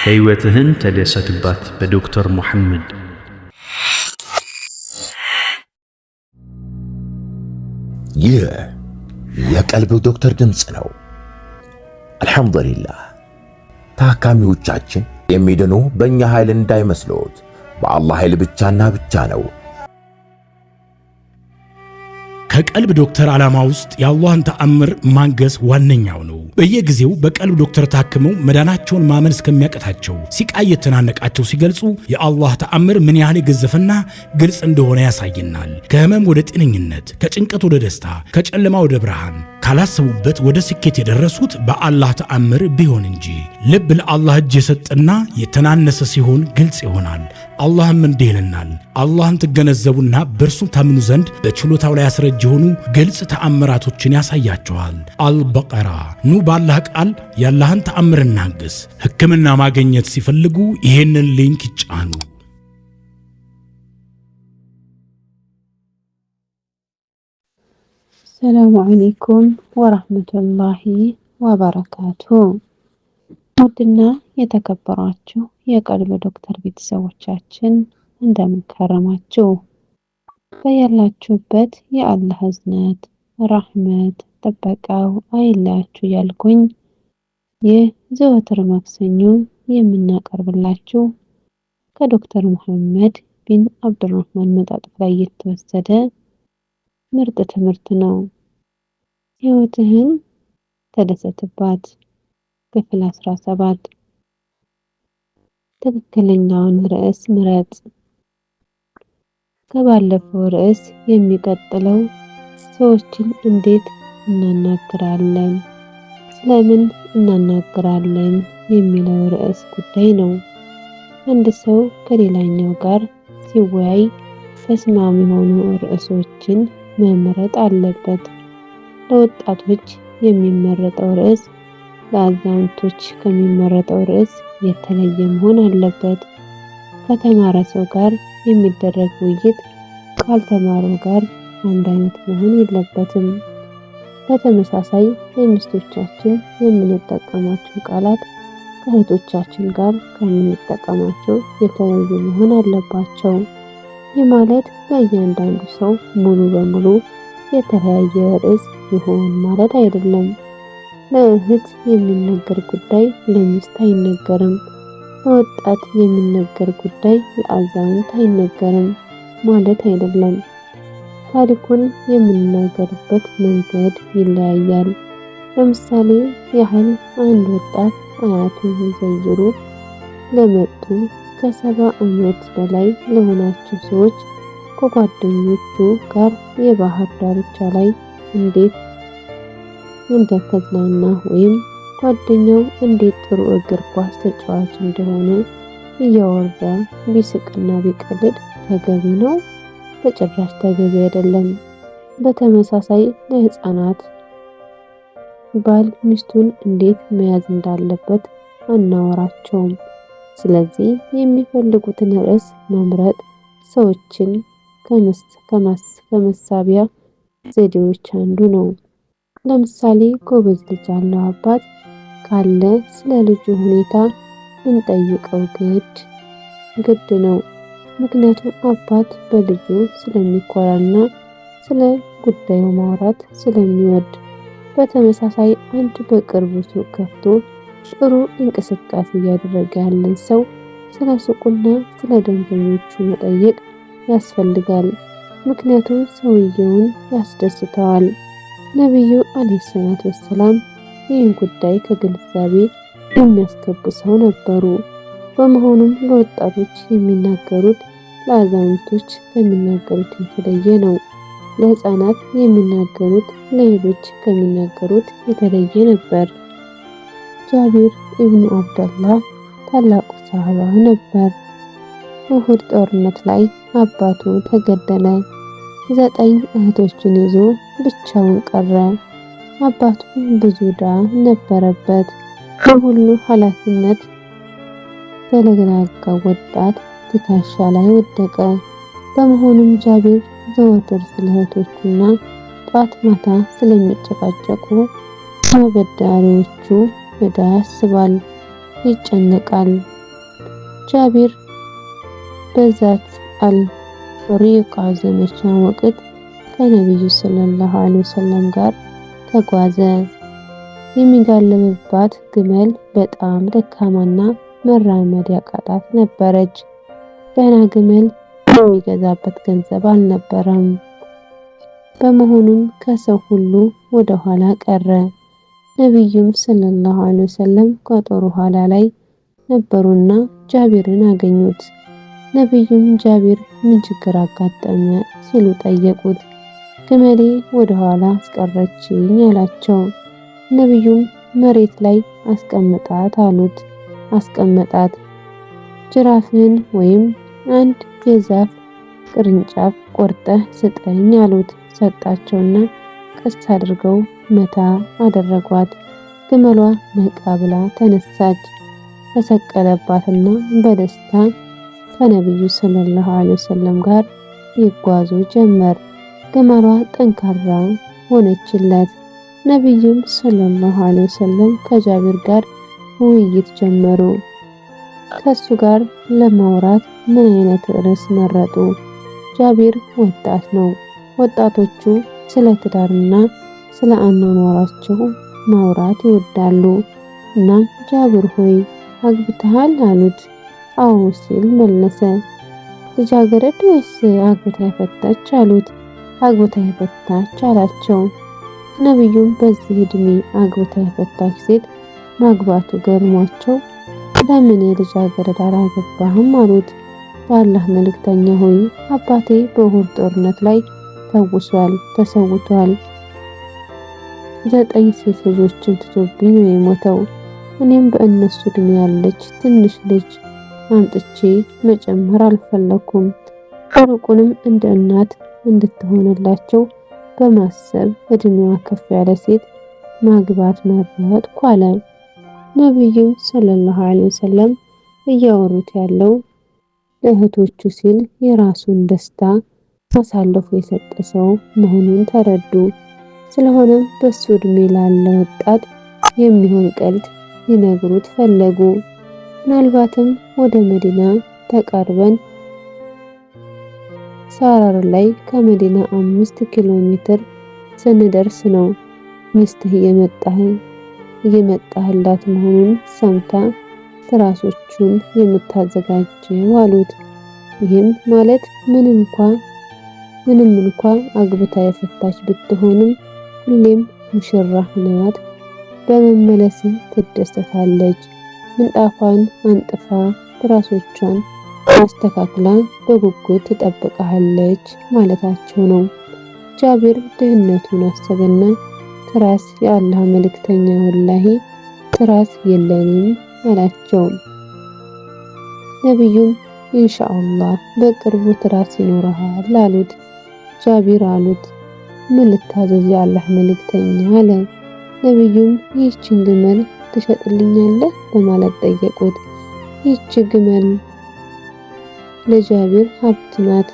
ሕይወትህን ተደሰትባት በዶክተር ሙሐመድ። ይህ የቀልብ ዶክተር ድምጽ ነው። አልሐምዱሊላህ። ታካሚዎቻችን የሚድኑ በእኛ ኃይል እንዳይመስሎት፣ በአላህ ኃይል ብቻና ብቻ ነው። ከቀልብ ዶክተር ዓላማ ውስጥ የአላህን ተአምር ማንገስ ዋነኛው ነው። በየጊዜው በቀልብ ዶክተር ታክመው መዳናቸውን ማመን እስከሚያቀታቸው ሲቃይ የተናነቃቸው ሲገልጹ የአላህ ተአምር ምን ያህል የገዘፈና ግልጽ እንደሆነ ያሳየናል። ከህመም ወደ ጤነኝነት፣ ከጭንቀት ወደ ደስታ፣ ከጨለማ ወደ ብርሃን፣ ካላሰቡበት ወደ ስኬት የደረሱት በአላህ ተአምር ቢሆን እንጂ። ልብ ለአላህ እጅ የሰጠና የተናነሰ ሲሆን ግልጽ ይሆናል። አላህም እንዲህ ይለናል፣ አላህን ትገነዘቡና በእርሱ ታምኑ ዘንድ በችሎታው ላይ ያስረጅ የሆኑ ግልጽ ተአምራቶችን ያሳያቸዋል። አልበቀራ። ኑ ባላህ ቃል ያላህን ተአምር እናግስ። ሕክምና ማግኘት ሲፈልጉ ይሄንን ሊንክ ይጫኑ። ሰላሙ አለይኩም ወራህመቱላሂ ወበረካቱ። ውድና የተከበራችሁ የቀልብ ዶክተር ቤተሰቦቻችን እንደምን ከረማችሁ? በያላችሁበት የአላህ እዝነት፣ ረህመት፣ ጥበቃው አይለያችሁ ያልኩኝ ይህ ዘወትር ማክሰኞ የምናቀርብላችሁ ከዶክተር ሙሐመድ ቢን አብዱራህማን መጣጥፍ ላይ የተወሰደ ምርጥ ትምህርት ነው። ሕይወትህን ተደሰትባት ክፍል 17። ትክክለኛውን ርዕስ ምረጥ። ከባለፈው ርዕስ የሚቀጥለው ሰዎችን እንዴት እናናግራለን፣ ስለምን እናናግራለን የሚለው ርዕስ ጉዳይ ነው። አንድ ሰው ከሌላኛው ጋር ሲወያይ ተስማሚ የሆኑ ርዕሶችን መምረጥ አለበት። ለወጣቶች የሚመረጠው ርዕስ ለአዛውንቶች ከሚመረጠው ርዕስ የተለየ መሆን አለበት። ከተማረ ሰው ጋር የሚደረግ ውይይት ካልተማረው ጋር አንድ አይነት መሆን የለበትም። በተመሳሳይ ለሚስቶቻችን የምንጠቀማቸው ቃላት ከእህቶቻችን ጋር ከምንጠቀማቸው የተለዩ መሆን አለባቸው። ይህ ማለት ለእያንዳንዱ ሰው ሙሉ በሙሉ የተለያየ ርዕስ ይሆን ማለት አይደለም። ለእህት የሚነገር ጉዳይ ለሚስት አይነገርም። ለወጣት የሚነገር ጉዳይ ለአዛውንት አይነገርም ማለት አይደለም። ታሪኩን የምንናገርበት መንገድ ይለያያል። ለምሳሌ ያህል አንድ ወጣት አያቱን ሊዘይሩ ለመጡ ከ70 ዓመት በላይ ለሆናቸው ሰዎች ከጓደኞቹ ጋር የባህር ዳርቻ ላይ እንዴት እንደተዝናና ወይም ጓደኛው እንዴት ጥሩ እግር ኳስ ተጫዋች እንደሆነ እያወራ ቢስቅና ቢቀልድ ተገቢ ነው? በጭራሽ ተገቢ አይደለም። በተመሳሳይ ለህፃናት ባል ሚስቱን እንዴት መያዝ እንዳለበት አናወራቸውም። ስለዚህ የሚፈልጉትን ርዕስ መምረጥ ሰዎችን ከመሳቢያ ዘዴዎች አንዱ ነው። ለምሳሌ ጎበዝ ልጅ ያለው አባት ካለ ስለ ልጁ ሁኔታ እንጠይቀው ግድ ነው። ምክንያቱም አባት በልጁ ስለሚኮራና ስለ ጉዳዩ ማውራት ስለሚወድ። በተመሳሳይ አንድ በቅርቡ ሱቅ ከፍቶ ጥሩ እንቅስቃሴ እያደረገ ያለን ሰው ስለ ሱቁና ስለ ደንበኞቹ መጠየቅ ያስፈልጋል። ምክንያቱም ሰውየውን ያስደስተዋል። ነብዩ አለይሂ ሰላቱ ወሰላም ይህን ጉዳይ ከግንዛቤ የሚያስገቡ ሰው ነበሩ። በመሆኑም ለወጣቶች የሚናገሩት ለአዛውንቶች ከሚናገሩት የተለየ ነው። ለህፃናት የሚናገሩት ለሌሎች ከሚናገሩት የተለየ ነበር። ጃቢር ኢብኑ አብደላህ ታላቁ ሰሃባ ነበር። ኡሁድ ጦርነት ላይ አባቱ ተገደለ። 9 እህቶችን ይዞ ብቻውን ቀረ። አባቱ ብዙ ዕዳ ነበረበት። ሁሉ ኃላፊነት በለግላጋ ወጣት ትከሻ ላይ ወደቀ። በመሆኑም ጃቢር ዘወትር ስለ እህቶቹና ጧት ማታ ስለሚጨቃጨቁ አበዳሪዎቹ ዕዳ ያስባል። ይጨነቃል። ጃቢር በዛት አልሪቃ ዘመቻ ወቅት ከነብዩ ሰለላሁ ዐለይሂ ወሰለም ጋር ተጓዘ። የሚጋለብባት ግመል በጣም ደካማና መራመድ ያቃታት ነበረች። ደህና ግመል የሚገዛበት ገንዘብ አልነበረም። በመሆኑም ከሰው ሁሉ ወደ ኋላ ቀረ። ነብዩም ሰለላሁ ዐለይሂ ወሰለም ከጦሩ ኋላ ላይ ነበሩና ጃቢርን አገኙት። ነብዩም ጃቢር ምን ችግር አጋጠመ ሲሉ ጠየቁት። ግመሌ ወደ ኋላ አስቀረችኝ አላቸው። ነብዩም መሬት ላይ አስቀምጣት አሉት። አስቀመጣት። ጅራፍህን ወይም አንድ የዛፍ ቅርንጫፍ ቆርጠህ ስጠኝ አሉት። ሰጣቸውና ቀስ አድርገው መታ አደረጓት። ግመሏ ነቃ ብላ ተነሳች። ተሰቀለባትና በደስታ ከነብዩ ሰለላሁ ዐለይሂ ወሰለም ጋር ይጓዙ ጀመር። ግመሏ ጠንካራ ሆነችለት። ነብዩም ሰለላሁ ዐለይሂ ወሰለም ከጃቢር ጋር ውይይት ጀመሩ። ከሱ ጋር ለማውራት ምን አይነት ርዕስ መረጡ? ጃቢር ወጣት ነው። ወጣቶቹ ስለ ትዳርና ስለ አኗኗራቸው ማውራት ይወዳሉ። እናም ጃቢር ሆይ አግብተሃል አሉት። አዎ ሲል መለሰ። ልጃገረድ ወይስ አግብታ የፈታች አሉት። አግብታ የፈታች አላቸው። ነብዩም በዚህ እድሜ አግብታ የፈታች ሴት ማግባቱ ገርሟቸው ለምን ልጃገረድ አላገባህም አሉት። የአላህ መልእክተኛ ሆይ አባቴ በኡሁድ ጦርነት ላይ ተሰውቷል። 9 ሴት ልጆችን ትቶብኝ ነው የሞተው። እኔም በእነሱ እድሜ ያለች ትንሽ ልጅ አምጥቼ መጨመር አልፈለኩም። ይልቁንም እንደ እናት እንድትሆንላቸው በማሰብ እድሜዋ ከፍ ያለ ሴት ማግባት መረጥኩ አለ። ነብዩ ሰለላሁ ዐለይሂ ወሰለም እያወሩት ያለው ለእህቶቹ ሲል የራሱን ደስታ አሳልፎ የሰጠ ሰው መሆኑን ተረዱ። ስለሆነም በሱ እድሜ ላለ ወጣት የሚሆን ቀልድ ሊነግሩት ፈለጉ። ምናልባትም ወደ መዲና ተቃርበን ሳራር ላይ ከመዲና 5 ኪሎ ሜትር ስንደርስ ነው ሚስትህ እየመጣህላት መሆኑን ሰምታ ትራሶቹን የምታዘጋጀው አሉት። ይህም ማለት ምንም እንኳ አግብታ የፈታች ብትሆንም ሁሌም ሙሽራህ ናት። በመመለስ ትደሰታለች። ምንጣፏን አንጥፋ ትራሶቿን አስተካክላ በጉጉት ትጠብቃለች ማለታቸው ነው። ጃቢር ድህነቱን አሰበና ትራስ የአላህ መልእክተኛ ወላሂ ትራስ የለንም አላቸው። ነብዩም ኢንሻአላህ በቅርቡ ትራስ ይኖርሃል አሉት። ጃቢር አሉት ምን ልታዘዝ የአላህ መልእክተኛ አለ። ነብዩም ይህችን ግመል ትሸጥልኛለህ በማለት ጠየቁት። ይህች ግመል ለጃቢር ሀብት ናት።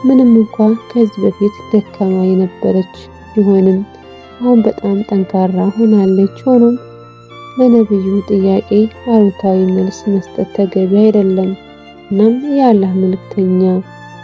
ምንም እንኳ ከዚህ በፊት ደካማ የነበረች ቢሆንም አሁን በጣም ጠንካራ ሆናለች። ሆኖም ለነብዩ ጥያቄ አሉታዊ መልስ መስጠት ተገቢ አይደለም። እናም የአላህ መልእክተኛ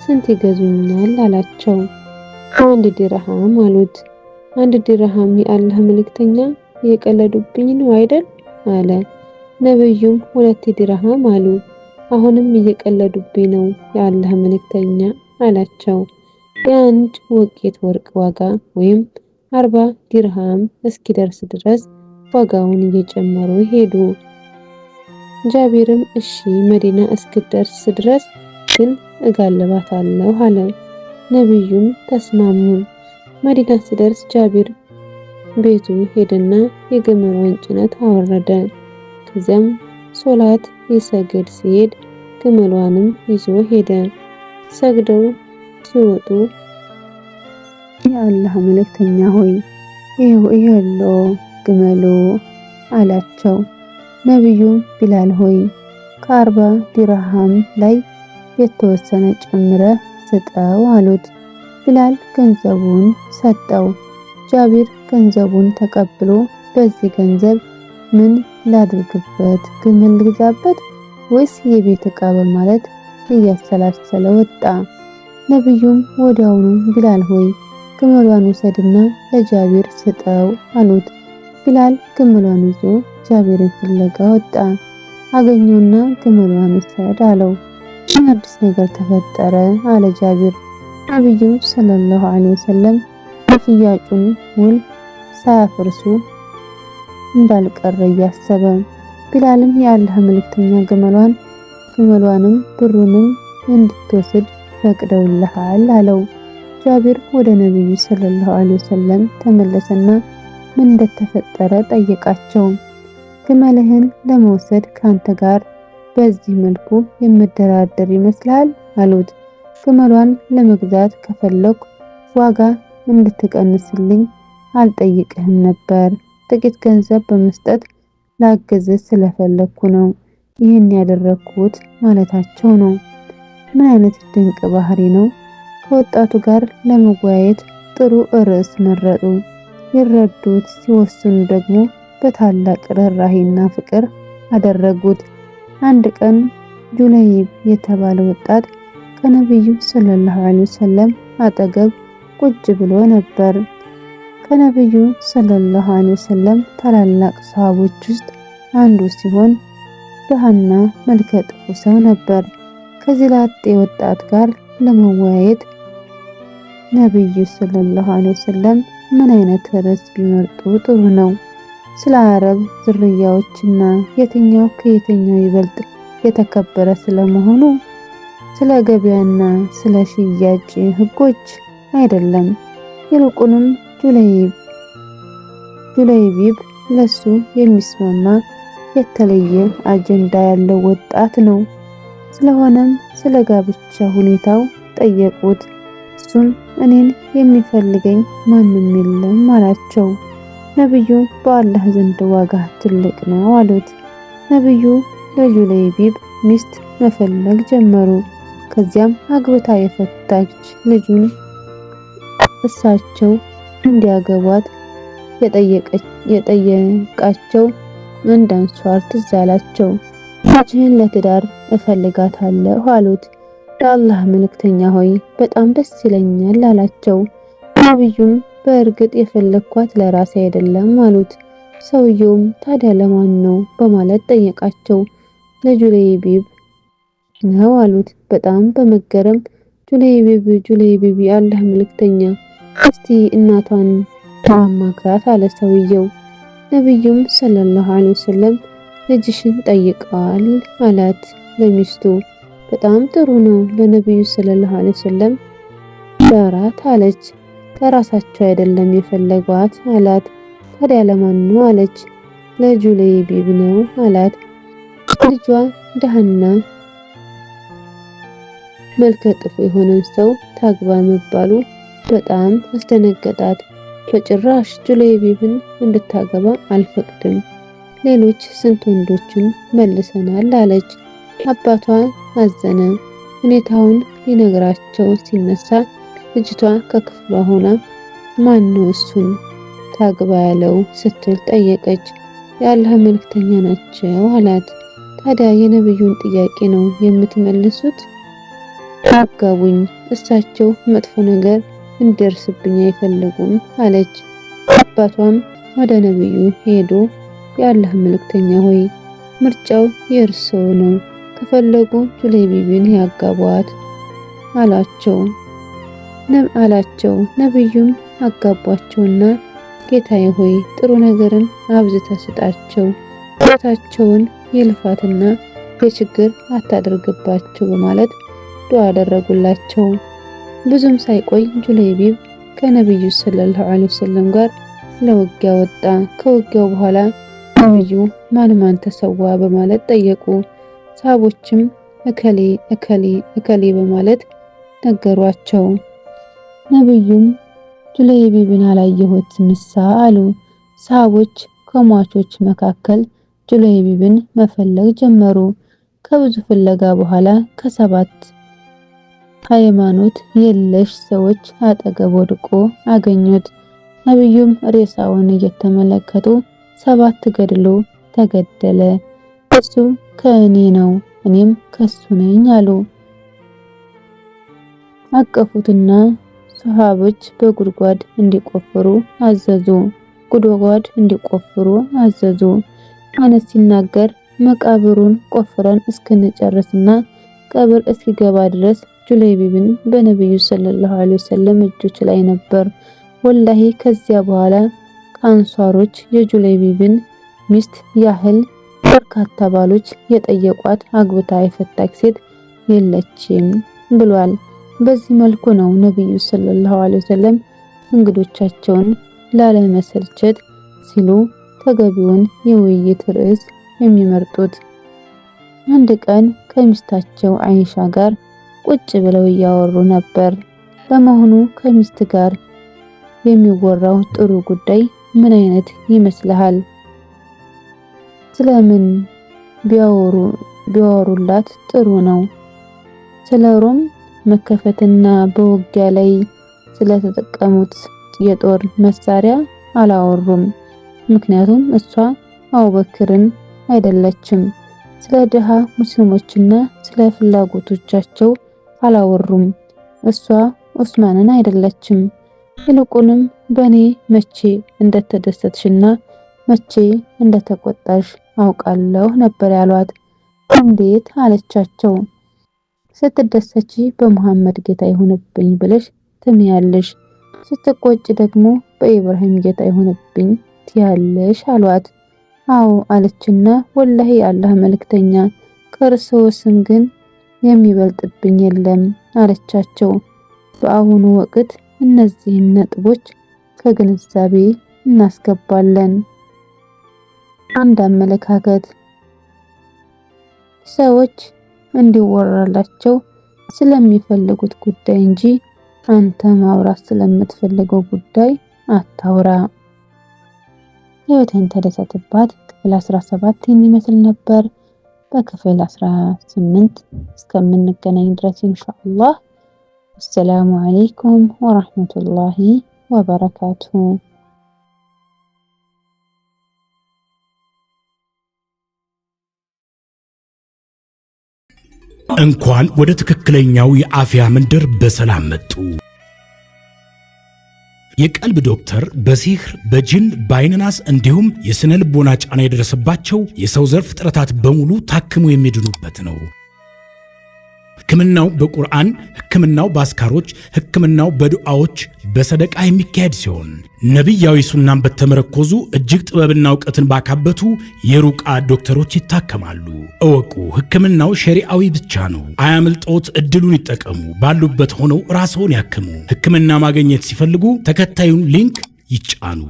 ስንት ይገዙኛል አላቸው። 1 ዲርሃም አሉት። 1 ዲርሃም የአላህ መልእክተኛ እየቀለዱብኝ ነው አይደል አለ። ነብዩም 2 ዲርሃም አሉ። አሁንም እየቀለዱብኝ ነው የአላህ መልእክተኛ አላቸው። የአንድ ወቄት ወርቅ ዋጋ ወይም 40 ዲርሃም እስኪደርስ ድረስ ዋጋውን እየጨመሩ ሄዱ። ጃቢርም እሺ መዲና እስክደርስ ድረስ ግን እጋልባታለሁ አለ። ነብዩም ተስማሙ። መዲና ሲደርስ ጃቢር ቤቱ ሄደና የግመሏን ጭነት አወረደ። ከዚያም ሶላት ሊሰግድ ሲሄድ ግመሏንም ይዞ ሄደ። ሰግደው ሲወጡ የአላህ መልእክተኛ ሆይ ይሄው ግመሉ አላቸው። ነብዩ ቢላል ሆይ ከ40 ዲርሃም ላይ የተወሰነ ጨምረህ ስጠው አሉት። ቢላል ገንዘቡን ሰጠው። ጃቢር ገንዘቡን ተቀብሎ በዚህ ገንዘብ ምን ላድርግበት? ግመል ልግዛበት ወይስ የቤት ዕቃ በማለት እያሰላሰለ ወጣ። ነብዩም ወዲያውኑ ቢላል ሆይ ግመሏን ውሰድና ለጃቢር ስጠው አሉት። ቢላል ግመሏን ይዞ ጃቢርን ፍለጋ ወጣ። አገኘውና ግመሏን ውሰድ አለው። አዲስ ነገር ተፈጠረ አለ ጃቢር። ነብዩ ሰለላሁ ዐለይሂ ወሰለም የሽያጩን ውል ሳያፈርሱ እንዳልቀረ እያሰበ፣ ቢላልም የአላህ መልእክተኛ ግመሏንም ብሩንም እንድትወስድ ፈቅደውልሃል አለው። ጃቢር ወደ ነብዩ ሰለላሁ ዐለይሂ ወሰለም ተመለሰና ምን እንደተፈጠረ ጠየቃቸው። ግመልህን ለመውሰድ ካንተ ጋር በዚህ መልኩ የምደራደር ይመስላል አሉት። ግመሏን ለመግዛት ከፈለኩ ዋጋ እንድትቀንስልኝ አልጠይቅህም ነበር፣ ጥቂት ገንዘብ በመስጠት ላገዝህ ስለፈለኩ ነው ይህን ያደረኩት ማለታቸው ነው። ምን አይነት ድንቅ ባህሪ ነው! ከወጣቱ ጋር ለመወያየት ጥሩ ርዕስ መረጡ። ይረዱት ሲወስኑ ደግሞ በታላቅ ርህራሄና ፍቅር አደረጉት። አንድ ቀን ጁለይብ የተባለ ወጣት ከነብዩ ሰለላሁ ዐለይሂ ወሰለም አጠገብ ቁጭ ብሎ ነበር። ከነብዩ ሰለላሁ ዐለይሂ ወሰለም ታላላቅ ሰሃቦች ውስጥ አንዱ ሲሆን ደሃና መልከ ጥፉ ሰው ነበር። ከዚህ ላጤ ወጣት ጋር ለመወያየት ነብዩ ሰለላሁ ዐለይሂ ወሰለም ምን አይነት ርዕስ ቢመርጡ ጥሩ ነው? ስለ አረብ ዝርያዎችና የትኛው ከየትኛው ይበልጥ የተከበረ ስለመሆኑ፣ ስለ ገበያና ስለ ሽያጭ ህጎች አይደለም። ይልቁንም ጁለይቢብ ለሱ የሚስማማ የተለየ አጀንዳ ያለው ወጣት ነው። ስለሆነም ስለ ጋብቻ ሁኔታው ጠየቁት። እሱም እኔን የሚፈልገኝ ማንም የለም አላቸው። ነብዩ በአላህ ዘንድ ዋጋ ትልቅ ነው አሉት። ነብዩ ለጁለይቢብ ሚስት መፈለግ ጀመሩ። ከዚያም አግብታ የፈታች ልጁን እሳቸው እንዲያገቧት የጠየቃቸው አንድ አንሷር ትዝ አላቸው። ልጅህን ለትዳር እፈልጋታለሁ አሉት። የአላህ መልእክተኛ ሆይ በጣም ደስ ይለኛል አላቸው። ነብዩም በእርግጥ የፈለኳት ለራሴ አይደለም አሉት። ሰውየውም ታዲያ ለማን ነው በማለት ጠየቃቸው። ለጁለይቢብ ነው አሉት። በጣም በመገረም ጁለይቢብ የአላህ መልእክተኛ እስቲ እናቷን ማማክራት አለ ሰውየው። ነብዩም ሰለላሁ ዐለይሂ ወሰለም ልጅሽን ጠይቀዋል አላት ለሚስቱ። በጣም ጥሩ ነው፣ ለነብዩ ሰለላሁ ዐለይሂ ወሰለም ዳራት አለች። ለራሳቸው አይደለም የፈለጓት አላት። ታዲያ ለማን ነው አለች። ለጁለይቢብ ነው አላት። ልጇ ደሃና መልከ ጥፉ የሆነን ሰው ታግባ መባሉ በጣም አስደነገጣት። በጭራሽ ጁለይቢብን እንድታገባ አልፈቅድም፣ ሌሎች ስንት ወንዶችን መልሰናል አለች። አባቷ አዘነ። ሁኔታውን ሊነግራቸው ሲነሳ ልጅቷ ከክፍሏ ሆና ማን ነው እሱን ታግባ ያለው ስትል ጠየቀች። የአላህ መልእክተኛ ናቸው አላት። ታዲያ የነብዩን ጥያቄ ነው የምትመልሱት? አጋቡኝ፣ እሳቸው መጥፎ ነገር እንዲደርስብኝ አይፈልጉም አለች። አባቷም ወደ ነብዩ ሄዶ የአላህ መልእክተኛ ሆይ ምርጫው የእርስዎ ነው፣ ከፈለጉ ጁለይቢብን ያጋቧት አላቸው። ነብዩም አጋቧቸውና ጌታዬ ሆይ ጥሩ ነገርን አብዝተህ ስጣቸው፣ ሕይወታቸውን የልፋትና የችግር አታደርግባቸው በማለት ዱዓ አደረጉላቸው። ብዙም ሳይቆይ ጁለይቢብ ከነብዩ ሰለላሁ ዐለይሂ ወሰለም ጋር ለውጊያ ወጣ። ከውጊያው በኋላ ነብዩ ማን ተሰዋ በማለት ጠየቁ። ሰሃቦችም እከሌ በማለት ነገሯቸው። ነብዩም ጁለይቢብን አላየሁት ንሳ አሉ። ሰሃቦች ከሟቾች መካከል ጁለይቢብን መፈለግ ጀመሩ። ከብዙ ፍለጋ በኋላ ከሰባት ሃይማኖት የለሽ ሰዎች አጠገብ ወድቆ አገኙት። ነብዩም ሬሳውን እየተመለከቱ 7 ገድሎ ተገደለ። እሱ ከእኔ ነው እኔም ከሱ ነኝ አሉ። አቀፉትና ሱሐቦች በጉድጓድ እንዲቆፍሩ አዘዙ። አነስ ሲናገር መቃብሩን ቆፍረን እስክንጨርስና ቀብር እስኪገባ ድረስ ጁለይቢብን በነብዩ ሰለላሁ ዐለይሂ ወሰለም እጆች ላይ ነበር። ወላሂ ከዚያ በኋላ ከአንሷሮች የጁለይቢብን ሚስት ያህል በርካታ ባሎች የጠየቋት አግብታ የፈታች ሴት የለችም ብሏል። በዚህ መልኩ ነው ነብዩ ሰለላሁ ዐለይሂ ወሰለም እንግዶቻቸውን ላለመሰልቸት ሲሉ ተገቢውን የውይይት ርዕስ የሚመርጡት። አንድ ቀን ከሚስታቸው አይሻ ጋር ቁጭ ብለው እያወሩ ነበር። ለመሆኑ ከሚስት ጋር የሚወራው ጥሩ ጉዳይ ምን አይነት ይመስልሃል? ስለምን ቢያወሩላት ጥሩ ነው? ስለ ሮም መከፈትና በውጊያ ላይ ስለተጠቀሙት የጦር መሳሪያ አላወሩም። ምክንያቱም እሷ አቡበክርን አይደለችም። ስለ ድሃ ሙስሊሞችና ስለ ፍላጎቶቻቸው አላወሩም። እሷ ዑስማንን አይደለችም። ይልቁንም በኔ መቼ እንደተደሰትሽና መቼ እንደተቆጣሽ አውቃለሁ ነበር ያሏት። እንዴት አለቻቸው። ስትደሰቺ በመሐመድ ጌታ ይሁንብኝ ብለሽ ትምያለሽ፣ ስትቆጭ ደግሞ በኢብራሂም ጌታ ይሁንብኝ ትያለሽ አሏት። አዎ አለችና ወላሂ አላህ መልእክተኛ ከእርስዎ ስም ግን የሚበልጥብኝ የለም አለቻቸው። በአሁኑ ወቅት እነዚህን ነጥቦች ከግንዛቤ እናስገባለን። አንድ አመለካከት፣ ሰዎች እንዲወራላቸው ስለሚፈልጉት ጉዳይ እንጂ አንተ ማውራት ስለምትፈልገው ጉዳይ አታውራ። ህይወትን ተደሰትባት ክፍል 17 የሚመስል ነበር። በክፍል 18 እስከምንገናኝ ድረስ ኢንሻአላህ አሰላሙ አለይኩም ወራህመቱላሂ ወበረካቱሁ። እንኳን ወደ ትክክለኛው የአፍያ መንደር በሰላም መጡ። የቀልብ ዶክተር በሲህር በጅን በአይንናስ እንዲሁም የስነ ልቦና ጫና የደረሰባቸው የሰው ዘር ፍጥረታት በሙሉ ታክመው የሚድኑበት ነው። ህክምናው በቁርአን፣ ህክምናው በአስካሮች፣ ህክምናው በዱዓዎች በሰደቃ የሚካሄድ ሲሆን ነብያዊ ሱናን በተመረኮዙ እጅግ ጥበብና ዕውቀትን ባካበቱ የሩቃ ዶክተሮች ይታከማሉ። እወቁ፣ ህክምናው ሸሪዓዊ ብቻ ነው። አያምልጦት፣ እድሉን ይጠቀሙ። ባሉበት ሆነው ራስዎን ያክሙ። ህክምና ማግኘት ሲፈልጉ ተከታዩን ሊንክ ይጫኑ።